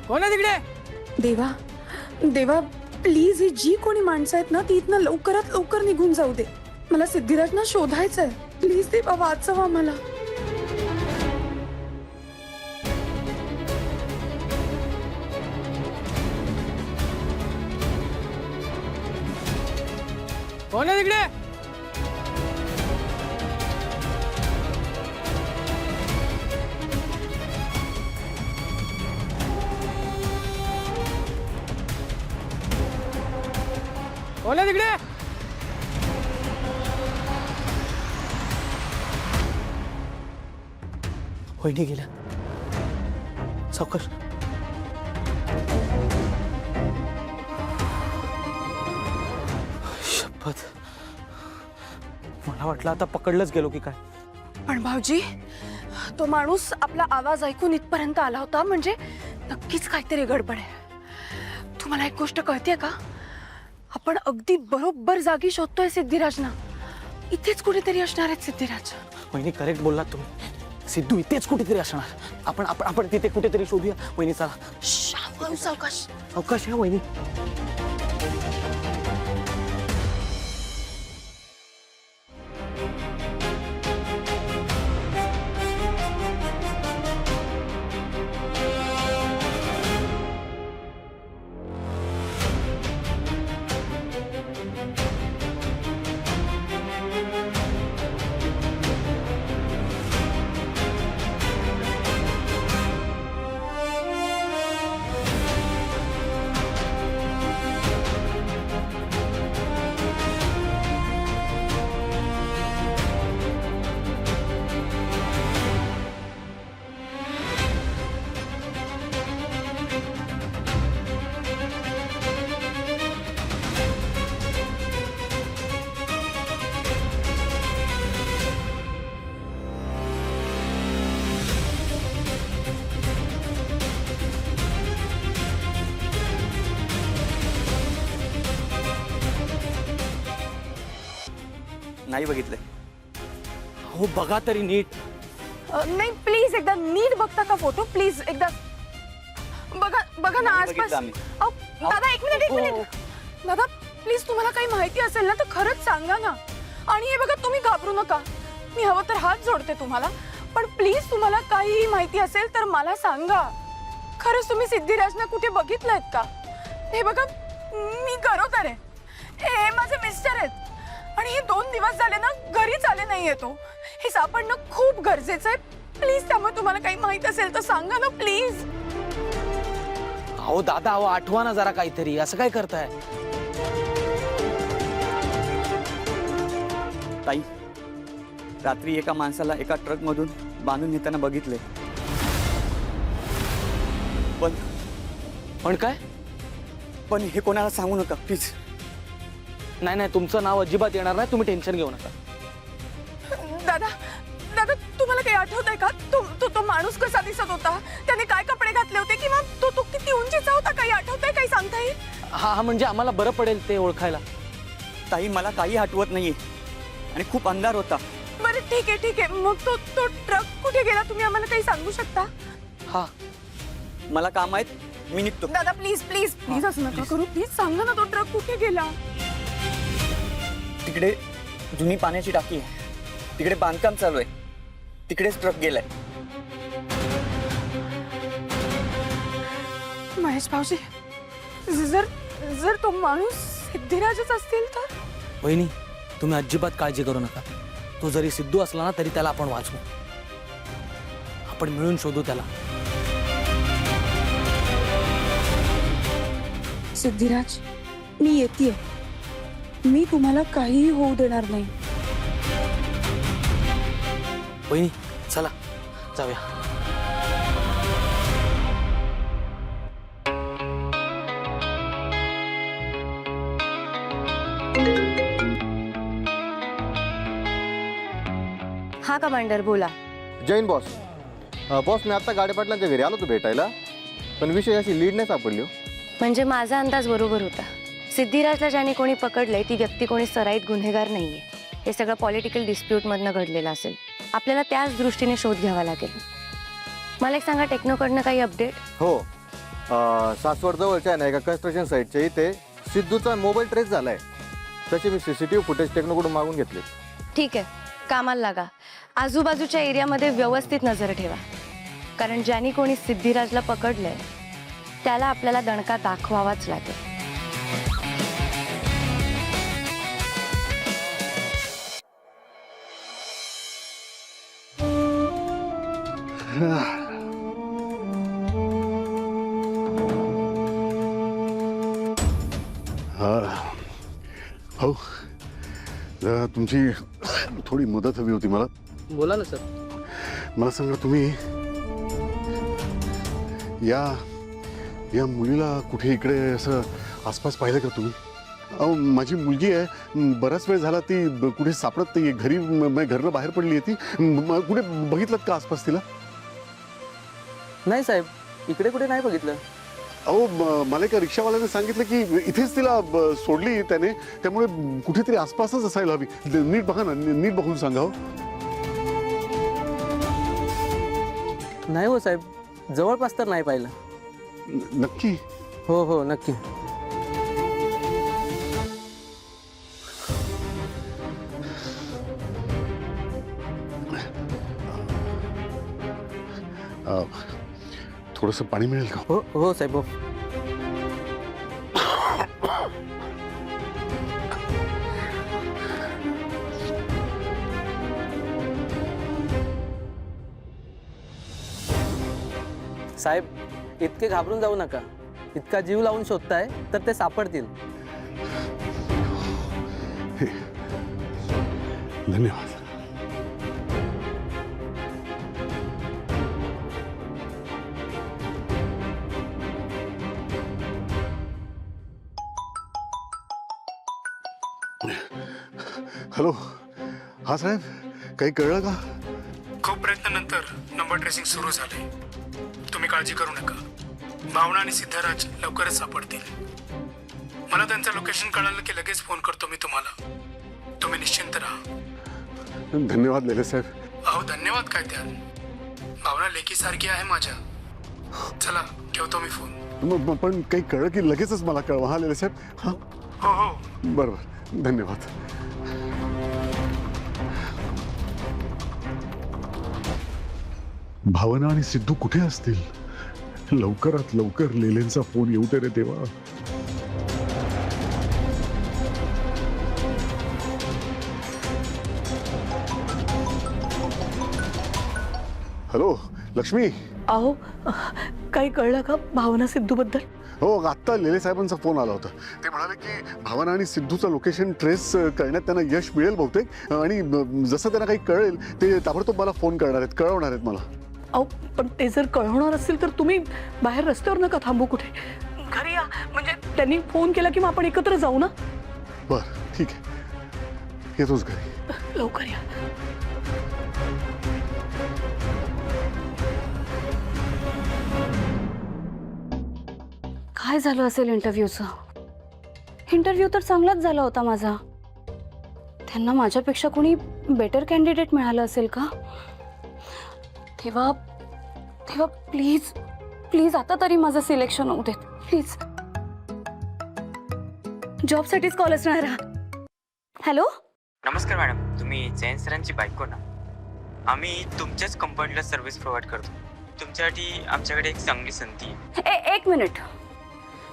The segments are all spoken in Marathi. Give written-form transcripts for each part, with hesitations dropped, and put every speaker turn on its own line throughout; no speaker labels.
कोण आहे तिकडे?
देवा देवा प्लीज, ही जी कोणी माणसं आहेत ना ती इथनं लवकरात लवकर निघून जाऊ दे. मला सिद्धिराजना शोधायचंय. प्लीज देवा वाचवा मला.
कोण आहे तिकडे? कोण आहे तिकडे?
वहिनी गेल्या. सावकाश. शपथ, मला वाटलं आता पकडलंच गेलो की काय.
पण भाऊजी, तो माणूस आपला आवाज ऐकून इथपर्यंत आला होता म्हणजे नक्कीच काहीतरी गडबड आहे. तुम्हाला एक गोष्ट कळतेय का? आपण अगदी बरोबर जागी शोधतोय सिद्धिराजना. इथेच कुठेतरी असणार आहेत सिद्धिराज.
वहिनी करेक्ट बोललात तुम्ही. सिद्धू इथेच कुठेतरी असणार. आपण आपण आपण तिथे कुठेतरी शोधूया. वहिनी चला.
सावकाश.
अवकाश या वहिनी.
नाही बघितलंय.
हो बघा तरी नीट.
नाही प्लीज एकदा नीट बघता का फोटो? प्लीज एकदा बघा बघा ना आसपास.
बघितलं आम्ही.
दादा एक मिनिट एक मिनिट. दादा प्लीज, तुम्हाला काही माहिती असेल ना तर खरंच सांगा ना. आणि हे बघा, तुम्ही घाबरू नका. मी हवं तर हात जोडते तुम्हाला, पण प्लीज तुम्हाला काही माहिती असेल तर मला सांगा. खरंच तुम्ही सिद्धिराजना कुठे बघितलंयत का? हे बघा, मी गरोदर आहे. हे माझे मिस्टर आहेत आणि हे 2 दिवस झाले ना घरीच आले नाहीये. तो हे सापडणं खूप गरजेचं आहे. प्लीज त्यामुळे तुम्हाला काही माहित असेल तर सांगा ना प्लीज.
अहो दादा, अहो आठवा ना जरा काहीतरी. असं काय करताय?
ताई, रात्री एका माणसाला एका ट्रक मधून बांधून नेताना बघितले.
पण काय?
पण हे कोणाला सांगू नका प्लीज.
नाही नाही, तुमचं नाव अजिबात येणार नाही. तुम्ही टेन्शन घेऊ नका.
दादा दादा, तुम्हाला काही आठवतंय का? तो माणूस कसा दिसत होता? त्याने काय कपडे घातले होते किंवा तो किती उंचीचा होता? काही आठवतंय? काही सांगता येईल?
हा म्हणजे आम्हाला बरं पडेल ते ओळखायला.
ताई, मला काही आठवत नाहीये आणि खूप अंधार होता.
बरं ठीक आहे. मग तो ट्रक कुठे गेला? तुम्ही आम्हाला काही सांगू शकता?
हा,
मला काम आहेत, मी निघतो.
दादा प्लीज प्लीज प्लीज असं नका करू. प्लीज सांगा ना, तो ट्रक कुठे गेला?
तिकडे जुनी पाण्याची टाकी आहे. तिकडे बांधकाम चालू आहे. तिकडेच ट्रक गेलाय.
महेश भाऊजी, जर तो माणूस सिद्धिराजच असतील तर?
वहिनी तुम्ही अजिबात काळजी करू नका. तो जरी सिद्धू असला ना तरी त्याला आपण वाचवू. आपण मिळून शोधू त्याला.
सिद्धिराज, मी येतेय. मी तुम्हाला काहीही होऊ देणार नाही.
वहिनी चला जाऊया.
हा कमांडर बोला.
जैन बॉस. बॉस, मी आता गाडे पाटलांच्या घरी आलो होतो भेटायला, पण विषय अशी लीड नाही सापडली.
म्हणजे माझा अंदाज बरोबर होता. सिद्धिराजला ज्याने कोणी पकडलंय ती व्यक्ती कोणी सराईत गुन्हेगार नाहीये. हे सगळं पॉलिटिकल डिस्प्यूटमधनं घडलेलं असेल. आपल्याला त्याच दृष्टीने शोध घ्यावा लागेल. मला एक सांगा, टेक्नोकडनं काही अपडेट?
हो, सासवड जवळच्या आहे ना एका कन्स्ट्रक्शन साईटच्या इथे सिद्धूचा मोबाईल ट्रेस झालाय. त्याचे मी CCTV फुटेज टेक्नोकडून मागून घेतले.
ठीक आहे, कामाला लागा. आजूबाजूच्या एरियामध्ये व्यवस्थित नजर ठेवा, कारण ज्यांनी कोणी सिद्धिराजला पकडलंय त्याला आपल्याला दणका दाखवावाच लागेल.
हो, जरा तुमची थोडी मदत हवी होती मला.
बोला ना सर.
मला सांगा, तुम्ही या मुलीला कुठे इकडे असं आसपास पाहिलं का तुम्ही? अहो, माझी मुलगी आहे, बराच वेळ झाला ती कुठे सापडत नाहीये. घरी घरनं बाहेर पडली आहे ती. कुठे बघितलं का आसपास तिला?
नाही साहेब, इकडे कुठे नाही बघितलं.
अहो, मला एका रिक्षावाल्याने सांगितलं की इथेच तिला सोडली त्याने, त्यामुळे कुठेतरी आसपासच असायला हवी. नीट बघा ना, नीट बघून सांगा. हो,
नाही हो साहेब, जवळपास तर नाही पाहिलं.
नक्की?
हो हो नक्की.
थोडंसं पाणी मिळेल का?
हो हो साहेब हो. साहेब, इतके घाबरून जाऊ नका. इतका जीव लावून शोधताय तर ते सापडतील.
धन्यवाद. हॅलो, हा साहेब, काही कळलं का?
खूप प्रयत्नानंतर नंबर ट्रेसिंग सुरू झाले. तुम्ही काळजी करू नका. भावना आणि सिद्धराज लवकरच सापडतील. मला त्यांचं लोकेशन कळालं की लगेच फोन करतो मी तुम्हाला. तुम्ही निश्चिंत राहा.
धन्यवाद लेले साहेब.
अहो, धन्यवाद काय द्याल. भावना लेकीसारखी आहे माझ्या. चला, ठेवतो मी फोन.
पण काही कळलं की लगेचच मला कळवा. हा लेले साहेब. हा,
हो हो.
बरोबर, धन्यवाद. भावना आणि सिद्धू कुठे असतील? लवकरात लवकर लेलेंचा फोन येऊ दे रे देवा. हॅलो लक्ष्मी.
अहो, काही कळलं का भावना सिद्धू बद्दल?
हो, आत्ता लेले साहेबांचा फोन आला होता. ते म्हणाले की भावना आणि सिद्धूचं लोकेशन ट्रेस करण्यात त्यांना यश मिळेल बहुतेक, आणि जसं त्यांना काही कळेल ते ताबडतोब मला फोन करणार आहेत, कळवणार आहेत मला.
अहो, पण ते जर कळवणार असेल तर तुम्ही बाहेर रस्त्यावर नका थांबू, कुठे घरी या. म्हणजे त्यांनी फोन केला की मग आपण एकत्र जाऊ ना.
बरं, ठीक आहे, येतोच घरी.
लवकर या. काय झालं असेल इंटरव्ह्यूचं? इंटरव्ह्यू तर चांगलाच झाला होता माझा. त्यांना माझ्यापेक्षा कोणी बेटर कॅन्डिडेट मिळालं असेल का? तेव्हा प्लीज प्लीज आता तरी माझं सिलेक्शन होऊ देत, प्लीज. जॉबसाठीच कॉल असणार. हॅलो,
नमस्कार मॅडम, तुम्ही जयंत सरांची बायको ना? आम्ही तुमच्याच कंपनीला सर्व्हिस प्रोव्हाइड करतो. तुमच्यासाठी आमच्याकडे एक चांगली संधी आहे.
एक मिनिट.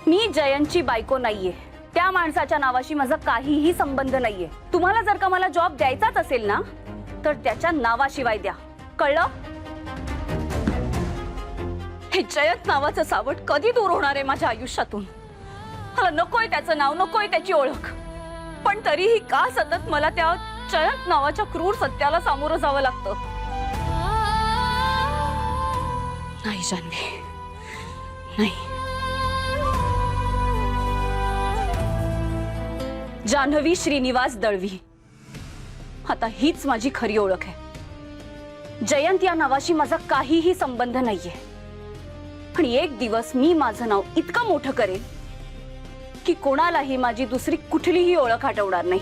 मी जयंतची बायको नाहीये. त्या माणसाच्या नावाशी माझा काहीही संबंध नाहीये. तुम्हाला जर का मला जॉब द्यायचाच असेल ना, तर त्याच्या नावाशिवाय द्या, कळलं? हे जयंत नावाचं सावट कधी दूर होणार आहे माझ्या आयुष्यातून? मला नकोय त्याचं नाव, नकोय त्याची ओळख. पण तरीही का सतत मला त्या जयंत नावाच्या क्रूर सत्याला सामोरं जावं लागतं? नाही जान्हवी, नाही. जान्हवी श्रीनिवास दळवी, आता हीच माझी खरी ओळख आहे. जयंत या नावाशी माझा काहीही संबंध नाहीये. आणि एक दिवस मी माझं नाव इतकं मोठं करेन की कोणालाही माझी दुसरी कुठलीही ओळख आठवणार नाही.